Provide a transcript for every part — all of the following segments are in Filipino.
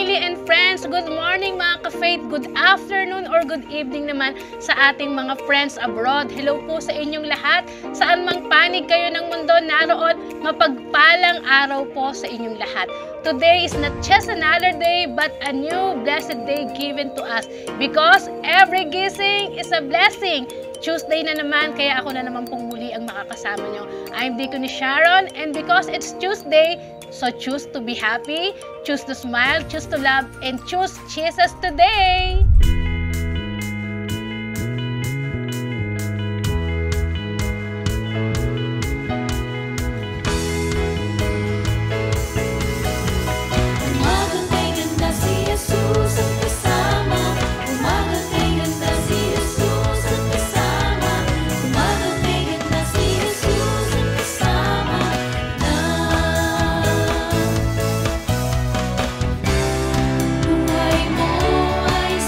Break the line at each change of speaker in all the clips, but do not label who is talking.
family and friends, good morning mga ka-faith, good afternoon or good evening naman sa ating mga friends abroad. Hello po sa inyong lahat, saan mang panig kayo ng mundo naroon, mapagpalang araw po sa inyong lahat. Today is not just another day but a new blessed day given to us because every gising is a blessing. Tuesday na naman, kaya ako na naman pong muli ang makakasama nyo. I'm Deaconess Sharon, and because it's Tuesday, so choose to be happy, choose to smile, choose to love, and choose Jesus today!
Buhay mo ay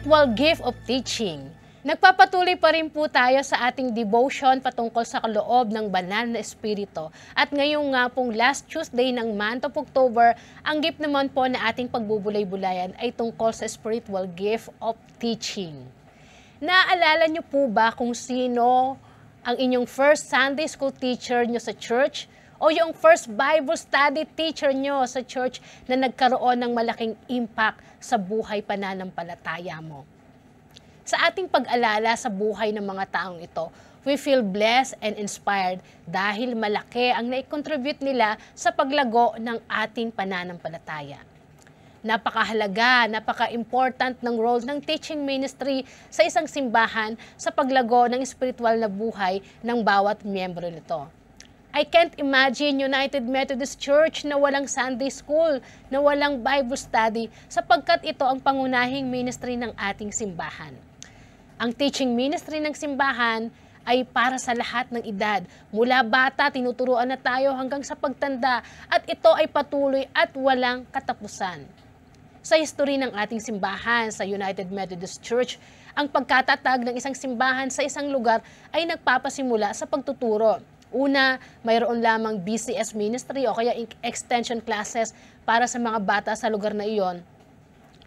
spiritual gift of teaching. Nagpapatuloy pa rin po tayo sa ating devotion patungkol sa kaloob ng banal na espiritu. At ngayong nga pong last Tuesday ng month of October, ang gift naman po na ating pagbubulay-bulayan ay tungkol sa spiritual gift of teaching. Naaalala niyo po ba kung sino ang inyong first Sunday school teacher niyo sa church? O yung first Bible study teacher niyo sa church na nagkaroon ng malaking impact sa buhay pananampalataya mo? Sa ating pag-alala sa buhay ng mga taong ito, we feel blessed and inspired dahil malaki ang nai-contribute nila sa paglago ng ating pananampalataya. Napakahalaga, napaka-important ng role ng teaching ministry sa isang simbahan sa paglago ng espiritual na buhay ng bawat miyembro nito. I can't imagine United Methodist Church na walang Sunday School, na walang Bible study, sapagkat ito ang pangunahing ministry ng ating simbahan. Ang teaching ministry ng simbahan ay para sa lahat ng edad. Mula bata, tinuturuan na tayo hanggang sa pagtanda, at ito ay patuloy at walang katapusan. Sa history ng ating simbahan sa United Methodist Church, ang pagkatatag ng isang simbahan sa isang lugar ay nagpapasimula sa pagtuturo. Una, mayroon lamang BCS ministry o kaya extension classes para sa mga bata sa lugar na iyon,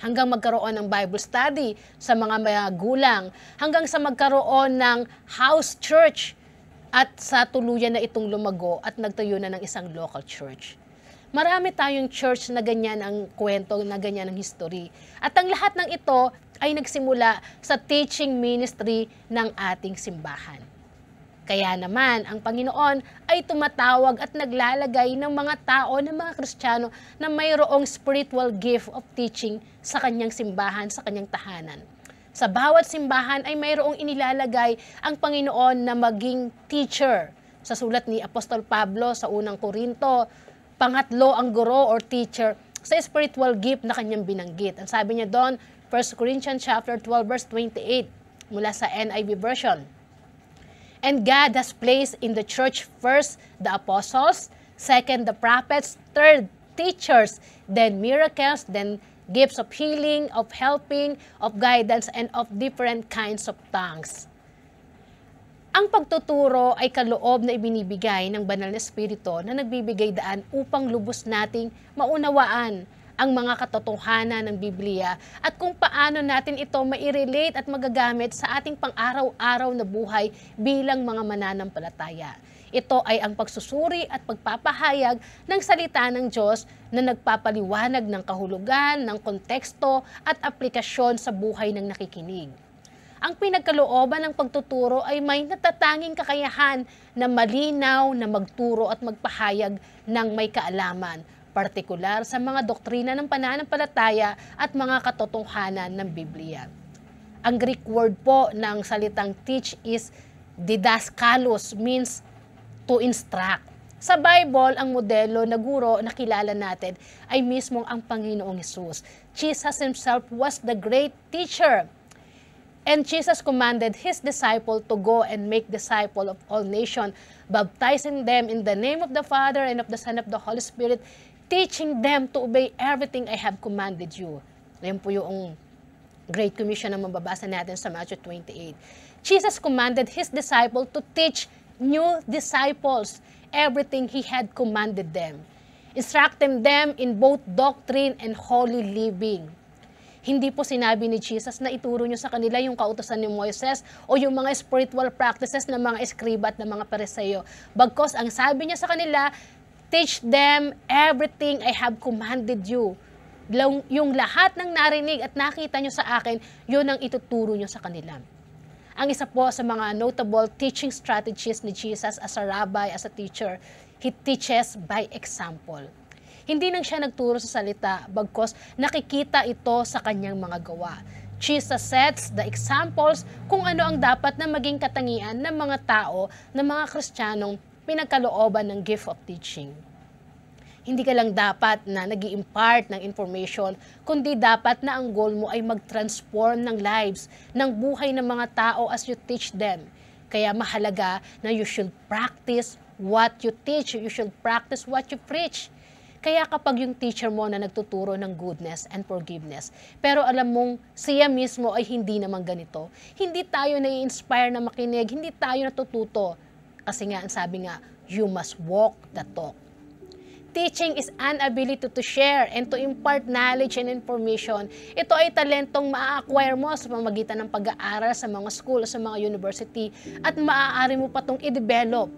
hanggang magkaroon ng Bible study sa mga magulang, hanggang sa magkaroon ng house church, at sa tuluyan na itong lumago at nagtayo na ng isang local church. Marami tayong church na ganyan ang kwento, na ganyan ang history. At ang lahat ng ito ay nagsimula sa teaching ministry ng ating simbahan. Kaya naman, ang Panginoon ay tumatawag at naglalagay ng mga tao, ng mga Kristiyano na mayroong spiritual gift of teaching sa kanyang simbahan, sa kanyang tahanan. Sa bawat simbahan ay mayroong inilalagay ang Panginoon na maging teacher. Sa sulat ni Apostol Pablo sa unang Korinto, pangatlo ang guro or teacher sa spiritual gift na kanyang binanggit. Ang sabi niya doon, 1 Corinthians chapter 12 verse 28 mula sa NIV version. And God has placed in the church first the apostles, second the prophets, third teachers, then miracles, then gifts of healing, of helping, of guidance, and of different kinds of tongues. Ang pagtuturo ay kaloob na ibinibigay ng banal na espiritu na nagbibigay daan upang lubos nating maunawaan ang mga katotohanan ng Biblia at kung paano natin ito mai-relate at magagamit sa ating pang-araw-araw na buhay bilang mga mananampalataya. Ito ay ang pagsusuri at pagpapahayag ng salita ng Diyos na nagpapaliwanag ng kahulugan, ng konteksto at aplikasyon sa buhay ng nakikinig. Ang pinagkalooban ng pagtuturo ay may natatanging kakayahan na malinaw na magturo at magpahayag ng may kaalaman, partikular sa mga doktrina ng pananampalataya at mga katotohanan ng Biblia. Ang Greek word po ng salitang teach is didaskalos, means to instruct. Sa Bible, ang modelo na guro na kilala natin ay mismong ang Panginoong Hesus. Jesus himself was the great teacher. And Jesus commanded his disciple to go and make disciples of all nations, baptizing them in the name of the Father and of the Son of the Holy Spirit, teaching them to obey everything I have commanded you. Ayan po yung Great Commission na mababasa natin sa Matthew 28. Jesus commanded his disciple to teach new disciples everything he had commanded them, instructing them in both doctrine and holy living. Hindi po sinabi ni Jesus na ituro nyo sa kanila yung kautusan ni Moises o yung mga spiritual practices ng mga eskriba at ng mga Pariseo. Bagkus ang sabi niya sa kanila, teach them everything I have commanded you. Yung lahat ng narinig at nakita nyo sa akin, yun ang ituturo nyo sa kanila. Ang isa po sa mga notable teaching strategies ni Jesus as a rabbi, as a teacher, he teaches by example. Hindi nang siya nagturo sa salita, bagkus nakikita ito sa kanyang mga gawa. Jesus sets the examples kung ano ang dapat na maging katangian ng mga tao, ng mga Kristiyanong pinagkalooban ng gift of teaching. Hindi ka lang dapat na nag-i-impart ng information, kundi dapat na ang goal mo ay mag-transform ng lives, ng buhay ng mga tao as you teach them. Kaya mahalaga na you should practice what you teach, you should practice what you preach. Kaya kapag yung teacher mo na nagtuturo ng goodness and forgiveness, pero alam mong siya mismo ay hindi naman ganito, hindi tayo nai-inspire na makinig, hindi tayo natututo. Kasi nga, ang sabi nga, you must walk the talk. Teaching is an ability to share and to impart knowledge and information. Ito ay talentong ma-acquire mo sa pamamagitan ng pag-aaral sa mga school, sa mga university, at maaari mo pa itong i-develop.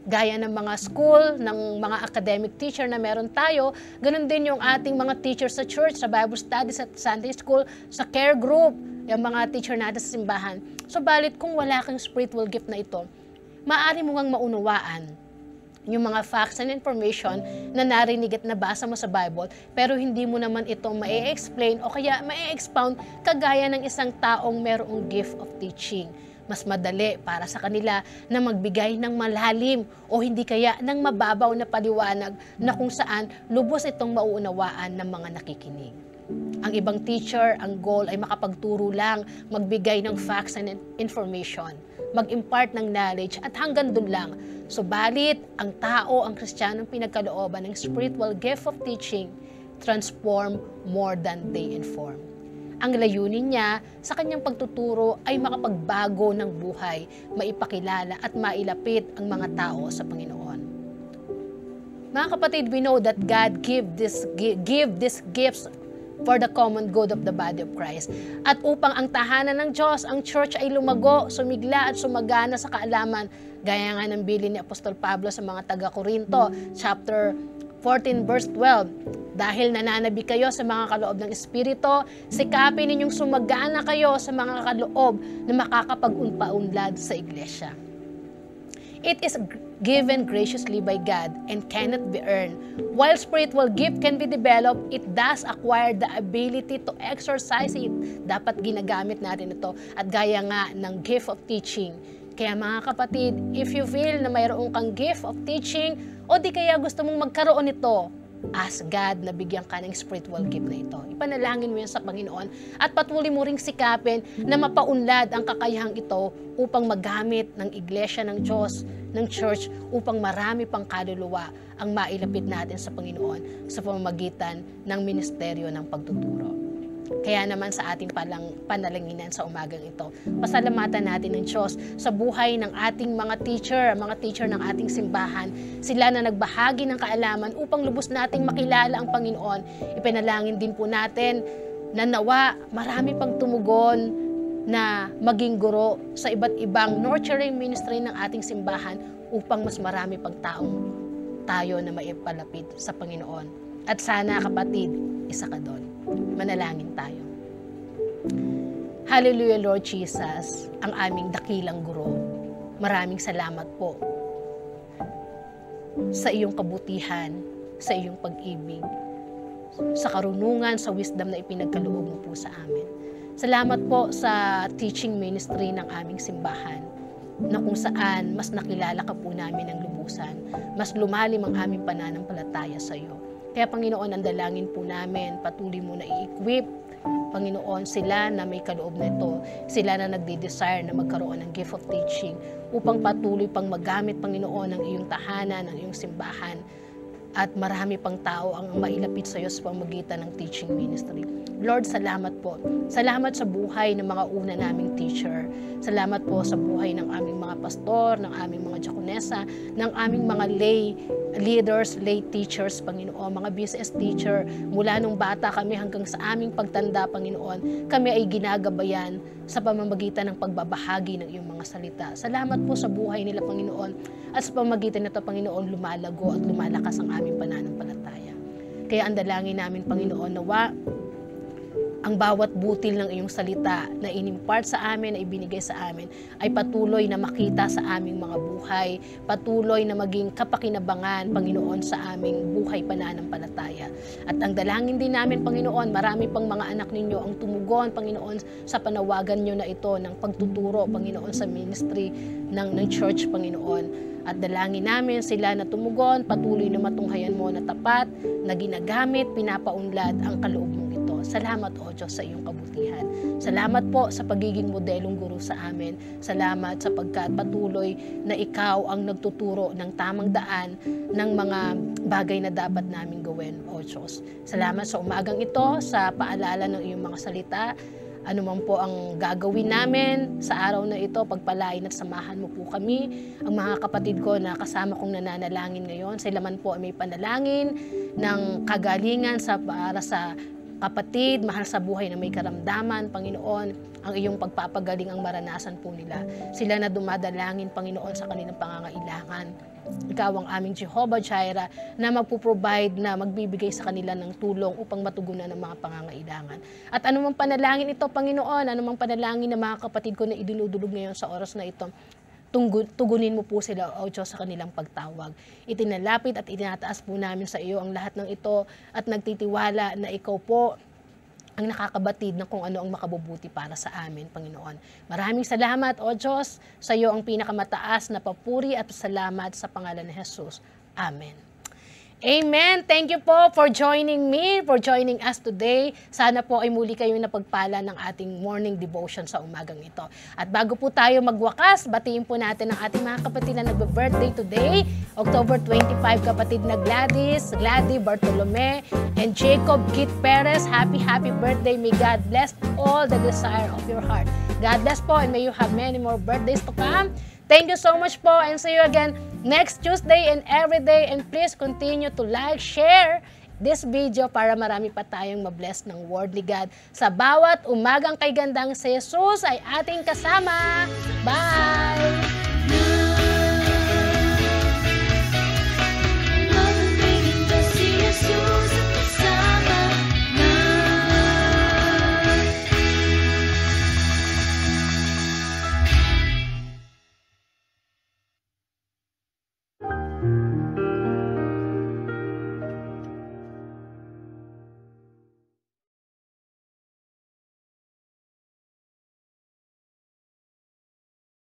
Gaya ng mga school, ng mga academic teacher na meron tayo, ganun din yung ating mga teachers sa church, sa Bible study, sa Sunday school, sa care group, yung mga teacher natin sa simbahan. So, balit kung wala kang spiritual gift na ito, maaari mo ngang maunawaan yung mga facts and information na narinig at nabasa mo sa Bible, pero hindi mo naman ito ma-explain o kaya ma-expound kagaya ng isang taong merong gift of teaching. Mas madali para sa kanila na magbigay ng malalim o hindi kaya ng mababaw na paliwanag na kung saan lubos itong mauunawaan ng mga nakikinig. Ang ibang teacher, ang goal ay makapagturo lang, magbigay ng facts and information, mag-impart ng knowledge at hanggang dun lang. Subalit, ang tao, ang Kristiyanong pinagkalooban ng spiritual gift of teaching, transform more than they inform. Ang layunin niya sa kanyang pagtuturo ay makapagbago ng buhay, maipakilala at mailapit ang mga tao sa Panginoon. Mga kapatid, we know that God give these gifts for the common good of the body of Christ. At upang ang tahanan ng Diyos, ang church ay lumago, sumigla at sumagana sa kaalaman, gaya nga ng bilin ni Apostol Pablo sa mga taga-Korinto, chapter 14 verse 12. Dahil nananabi kayo sa mga kaloob ng Espiritu, sikapin ninyong sumagana kayo sa mga kaloob na makakapag-unpa-unlad sa iglesia. It is given graciously by God and cannot be earned. While spiritual gift can be developed, it does acquire the ability to exercise it. Dapat ginagamit natin ito. At gaya nga ng gift of teaching. Kaya mga kapatid, if you feel na mayroon kang gift of teaching, o di kaya gusto mong magkaroon nito, ask God na bigyan ka ng spiritual gift na ito. Ipanalangin mo yan sa Panginoon at patuloy mo ring sikapin na mapaunlad ang kakayahang ito upang magamit ng iglesia ng Diyos, ng church, upang marami pang kaluluwa ang mailapit natin sa Panginoon sa pamamagitan ng ministeryo ng pagtuturo. Kaya naman sa ating panalanginan sa umagang ito, pasalamatan natin ng Diyos sa buhay ng ating mga teacher ng ating simbahan, sila na nagbahagi ng kaalaman upang lubos nating makilala ang Panginoon. Ipinalangin din po natin na nawa marami pang tumugon na maging guro sa iba't ibang nurturing ministry ng ating simbahan upang mas marami pang tayo na maipalapit sa Panginoon. At sana kapatid, isa ka doon. Manalangin tayo. Hallelujah, Lord Jesus, ang aming dakilang guro. Maraming salamat po sa iyong kabutihan, sa iyong pag-ibig, sa karunungan, sa wisdom na ipinagkaloob mo po sa amin. Salamat po sa teaching ministry ng aming simbahan, na kung saan mas nakilala ka po namin ng lubusan, mas lumalim ang aming pananampalataya sa iyo. Kaya Panginoon, ang dalangin po namin, patuloy mo na i-equip, Panginoon, sila na may kaloob na ito, sila na nagde-desire na magkaroon ng gift of teaching, upang patuloy pang magamit, Panginoon, ang iyong tahanan, ang iyong simbahan, at marami pang tao ang mailapit sa iyo sa pamamagitan ng teaching ministry. Lord, salamat po. Salamat sa buhay ng mga una naming teacher. Salamat po sa buhay ng aming mga pastor, ng aming mga diakonesa, ng aming mga lay leaders, lay teachers, Panginoon, mga business teacher. Mula nung bata kami hanggang sa aming pagtanda, Panginoon, kami ay ginagabayan sa pamamagitan ng pagbabahagi ng iyong mga salita. Salamat po sa buhay nila, Panginoon. At sa pamamagitan nito, Panginoon, lumalago at lumalakas ang aming pananampalataya. Kaya ang dalangin namin, Panginoon, nawa ang bawat butil ng iyong salita na inimpart sa amin, na ibinigay sa amin, ay patuloy na makita sa aming mga buhay, patuloy na maging kapakinabangan, Panginoon, sa aming buhay pananampalataya. At ang dalangin din namin, Panginoon, marami pang mga anak ninyo ang tumugon, Panginoon, sa panawagan nyo na ito ng pagtuturo, Panginoon, sa ministry ng church, Panginoon. At dalangin namin sila na tumugon, patuloy na matunghayan mo na tapat, na ginagamit, pinapaunlad ang kaloob mong ito. Salamat, O Diyos, sa iyong kabutihan. Salamat po sa pagiging modelong guro sa amin. Salamat sapagkat patuloy na ikaw ang nagtuturo ng tamang daan ng mga bagay na dapat namin gawin, O Diyos. Salamat sa umagang ito, sa paalala ng iyong mga salita. Ano man po ang gagawin namin sa araw na ito, pagpalain at samahan mo po kami. Ang mga kapatid ko na kasama kong nananalangin ngayon, sila man po ay may panalangin ng kagalingan para sa kapatid, mahal sa buhay na may karamdaman, Panginoon, ang iyong pagpapagaling ang maranasan po nila. Sila na dumadalangin, Panginoon, sa kanilang pangangailangan. Ikaw ang aming Jehovah Jireh na magpo-provide, na magbibigay sa kanila ng tulong upang matugunan ang mga pangangailangan. At anumang panalangin ito, Panginoon, anumang panalangin ng mga kapatid ko na idinudulog ngayon sa oras na ito, tugunin mo po sila, O Diyos, sa kanilang pagtawag. Itinalapit at itinataas po namin sa iyo ang lahat ng ito at nagtitiwala na ikaw po ang nakakabatid ng kung ano ang makabubuti para sa amin, Panginoon. Maraming salamat, O Diyos, sa iyo ang pinakamataas na papuri at salamat sa pangalan ni Jesus. Amen. Amen. Thank you po for joining me, for joining us today. Sana po ay muli kayong napagpala ng ating morning devotion sa umagang ito. At bago po tayo magwakas, batiin po natin ang ating mga kapatid na nagbe-birthday today. October 25, kapatid na Gladys, Gladys Bartolome, and Jacob Kit Perez. Happy birthday. May God bless all the desire of your heart. God bless po, and may you have many more birthdays to come. Thank you so much po, and see you again next Tuesday and every day. And please continue to like, share this video para marami pa tayong mabless ng Word ni God. Sa bawat umagang kay gandang si Jesus ay ating kasama. Bye!